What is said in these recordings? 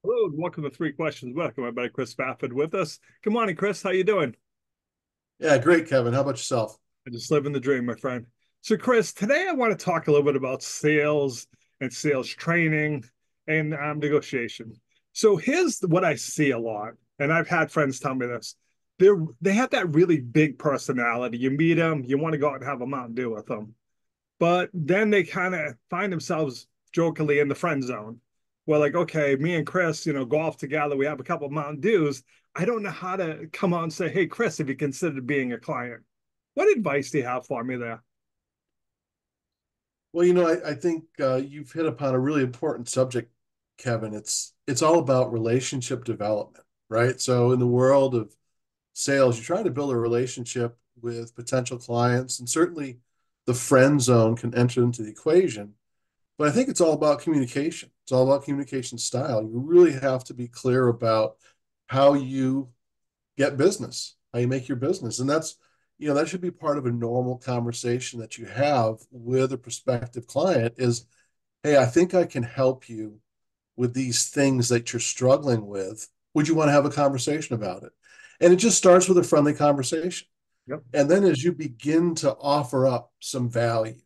Hello, and welcome to Three Questions. Welcome, my buddy Chris Spafford with us. Good morning, Chris. How you doing? Yeah, great, Kevin. How about yourself? I just living the dream, my friend. So, Chris, today I want to talk a little bit about sales and sales training and negotiation. So, here's what I see a lot, and I've had friends tell me this. They have that really big personality. You meet them, you want to go out and have a Mountain Dew with them. But then they kind of find themselves jokingly in the friend zone. Well, like, okay, me and Chris, golf together. We have a couple of Mountain Dews. I don't know how to come out and say, hey, Chris, have you considered being a client? What advice do you have for me there? Well, I think you've hit upon a really important subject, Kevin. It's all about relationship development, right? So in the world of sales, you're trying to build a relationship with potential clients, and certainly the friend zone can enter into the equation. But I think it's all about communication. It's all about communication style. You really have to be clear about how you get business, how you make your business. And that should be part of a normal conversation that you have with a prospective client is, hey, I think I can help you with these things that you're struggling with. Would you want to have a conversation about it? And it just starts with a friendly conversation. Yep. And then as you begin to offer up some value,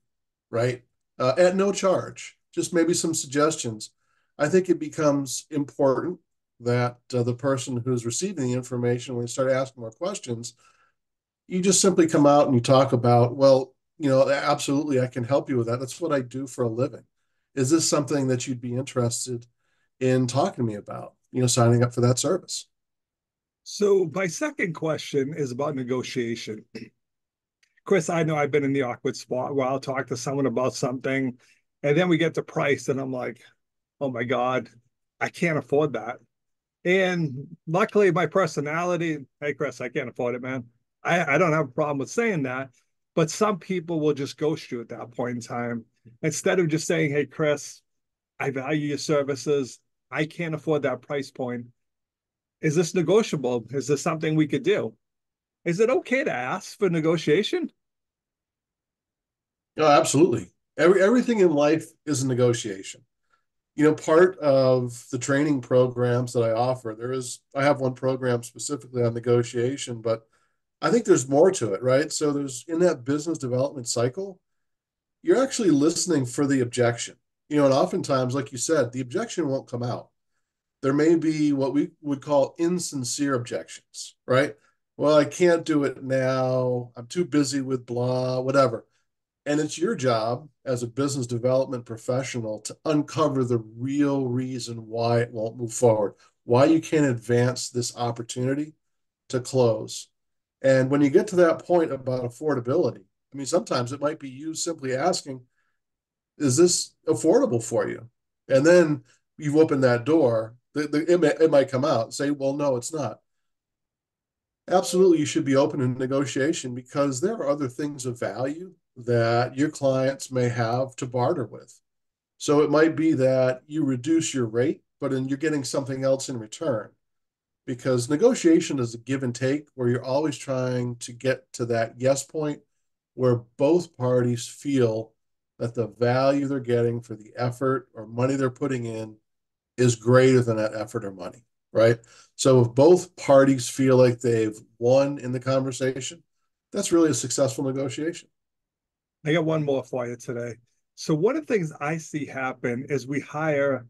right, at no charge, just maybe some suggestions, I think it becomes important that the person who's receiving the information, when they start asking more questions, you just simply come out and you talk about, well, absolutely, I can help you with that. That's what I do for a living. Is this something that you'd be interested in talking to me about, signing up for that service? So my second question is about negotiation. Chris, I know I've been in the awkward spot where I'll talk to someone about something, and then we get the price, and I'm like, oh my God, I can't afford that. And luckily, my personality, hey, Chris, I can't afford it, man. I don't have a problem with saying that. But some people will just ghost you at that point in time. Instead of just saying, hey, Chris, I value your services. I can't afford that price point. Is this negotiable? Is this something we could do? Is it okay to ask for negotiation? No, absolutely. Everything in life is a negotiation. Part of the training programs that I offer, I have one program specifically on negotiation, but I think there's more to it, right? So there's in that business development cycle, you're actually listening for the objection. And oftentimes, like you said, the objection won't come out. There may be what we would call insincere objections, right? Well, I can't do it now. I'm too busy with blah, whatever. And it's your job as a business development professional to uncover the real reason why it won't move forward, why you can't advance this opportunity to close. And when you get to that point about affordability, I mean, sometimes it might be you simply asking, is this affordable for you? And then you've opened that door. It might come out and say, well, no, it's not. Absolutely, you should be open to negotiation because there are other things of value that your clients may have to barter with. So it might be that you reduce your rate, but then you're getting something else in return because negotiation is a give and take where you're always trying to get to that yes point where both parties feel that the value they're getting for the effort or money they're putting in is greater than that effort or money, right? So if both parties feel like they've won in the conversation, that's really a successful negotiation. I got one more for you today. So one of the things I see happen is we hire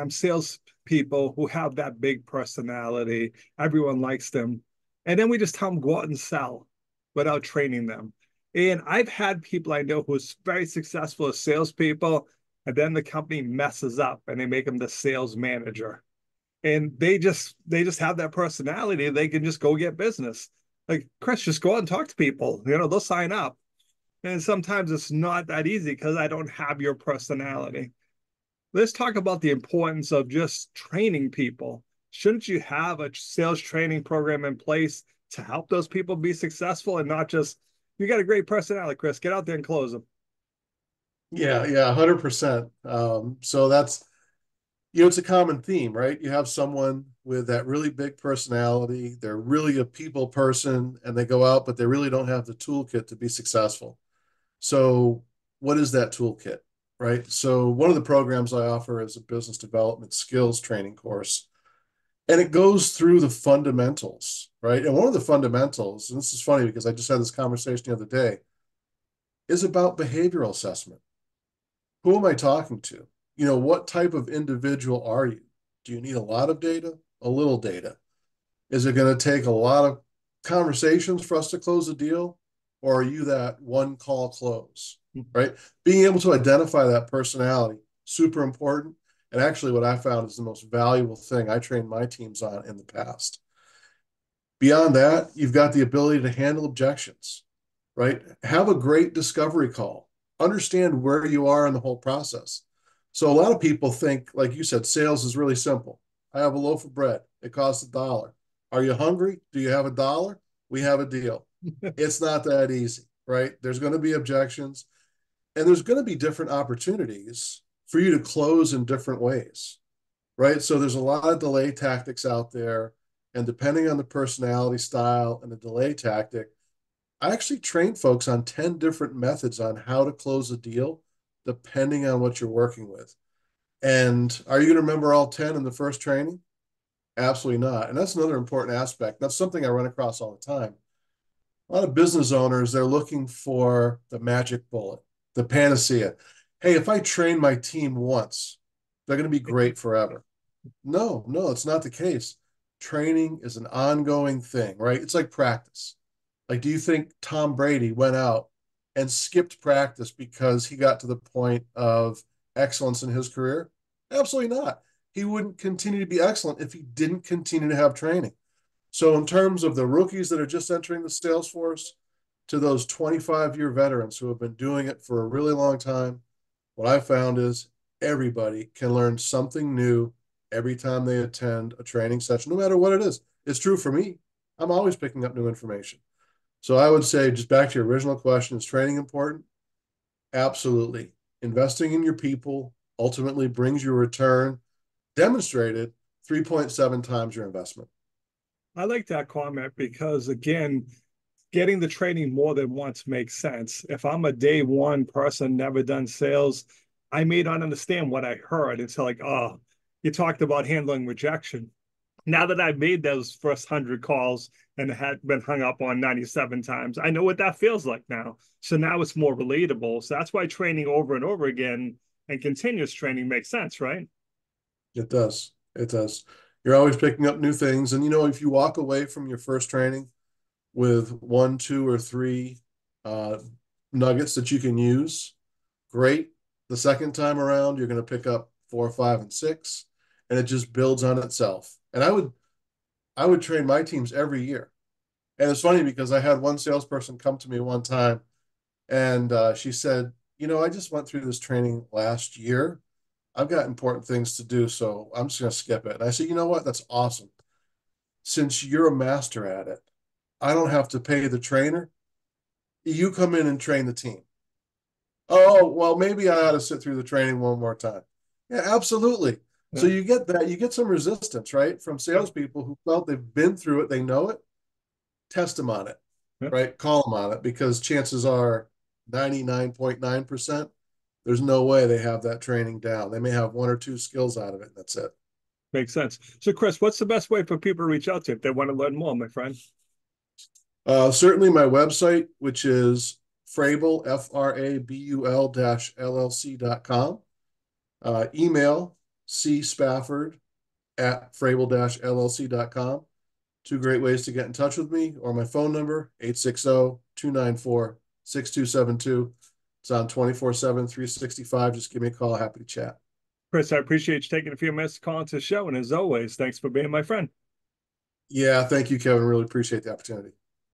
sales people who have that big personality. Everyone likes them. And then we just tell them go out and sell without training them. And I've had people I know who's very successful as salespeople, and then the company messes up and they make them the sales manager. And they just have that personality. They can just go get business. Like Chris, just go out and talk to people. They'll sign up. And sometimes it's not that easy because I don't have your personality. Let's talk about the importance of just training people. Shouldn't you have a sales training program in place to help those people be successful and not just, you got a great personality, Chris, get out there and close them? Yeah, yeah, 100%. So it's a common theme, right? You have someone with that really big personality. They're really a people person and they go out, but they really don't have the toolkit to be successful. So, what is that toolkit? right? So one of the programs I offer is a business development skills training course, and it goes through the fundamentals, right? And one of the fundamentals, and this is funny because I just had this conversation the other day, is about behavioral assessment. Who am I talking to? What type of individual are you? Do you need a lot of data, a little data? Is it going to take a lot of conversations for us to close a deal? Or are you that one call close, right? Being able to identify that personality, super important. And actually, what I found is the most valuable thing I trained my teams on in the past. Beyond that, you've got the ability to handle objections, right? Have a great discovery call. Understand where you are in the whole process. So a lot of people think, like you said, sales is really simple. I have a loaf of bread. It costs $1. Are you hungry? Do you have $1? We have a deal. It's not that easy, right? There's going to be objections, and there's going to be different opportunities for you to close in different ways, right? So there's a lot of delay tactics out there. And depending on the personality style and the delay tactic, I actually train folks on 10 different methods on how to close a deal, depending on what you're working with. And are you going to remember all 10 in the first training? Absolutely not. And that's another important aspect. That's something I run across all the time. A lot of business owners, they're looking for the magic bullet, the panacea. Hey, if I train my team once, they're going to be great forever. No, no, it's not the case. Training is an ongoing thing, right? It's like practice. Like, do you think Tom Brady went out and skipped practice because he got to the point of excellence in his career? Absolutely not. He wouldn't continue to be excellent if he didn't continue to have training. So, in terms of the rookies that are just entering the sales force to those 25-year veterans who have been doing it for a really long time, what I found is everybody can learn something new every time they attend a training session, no matter what it is. It's true for me. I'm always picking up new information. So I would say, just back to your original question, is training important? Absolutely. Investing in your people ultimately brings you a return demonstrated 3.7 times your investment. I like that comment because, again, getting the training more than once makes sense. If I'm a day one person, never done sales, I may not understand what I heard. It's like, oh, you talked about handling rejection. Now that I've made those first 100 calls and had been hung up on 97 times, I know what that feels like now. So now it's more relatable. So that's why training over and over again and continuous training makes sense, right? It does. It does. You're always picking up new things. And, if you walk away from your first training with one, two, or three uh, nuggets that you can use, great. The second time around, you're going to pick up 4, 5, and 6, and it just builds on itself. And I would train my teams every year. And it's funny because I had one salesperson come to me one time, and she said, I just went through this training last year. I've got important things to do, so I'm just going to skip it. And I said, you know what? That's awesome. Since you're a master at it, I don't have to pay the trainer. You come in and train the team. Oh, well, maybe I ought to sit through the training one more time. Yeah, absolutely. So Yeah. you get that, you get some resistance, right? From Yeah. salespeople who felt they've been through it, they know it. Test them on it, Yeah. right? Call them on it, because chances are 99.9%, there's no way they have that training down. They may have one or two skills out of it, and that's it. Makes sense. So, Chris, what's the best way for people to reach out to if they want to learn more, my friend? Certainly my website, which is Frabul, Frabul LLC.com. Email cspafford at frabul-llc.com. Two great ways to get in touch with me, or my phone number, 860-294-6272. It's on 24/7, 365. Just give me a call. Happy to chat. Chris, I appreciate you taking a few minutes to call into the show. And as always, thanks for being my friend. Yeah, thank you, Kevin. Really appreciate the opportunity.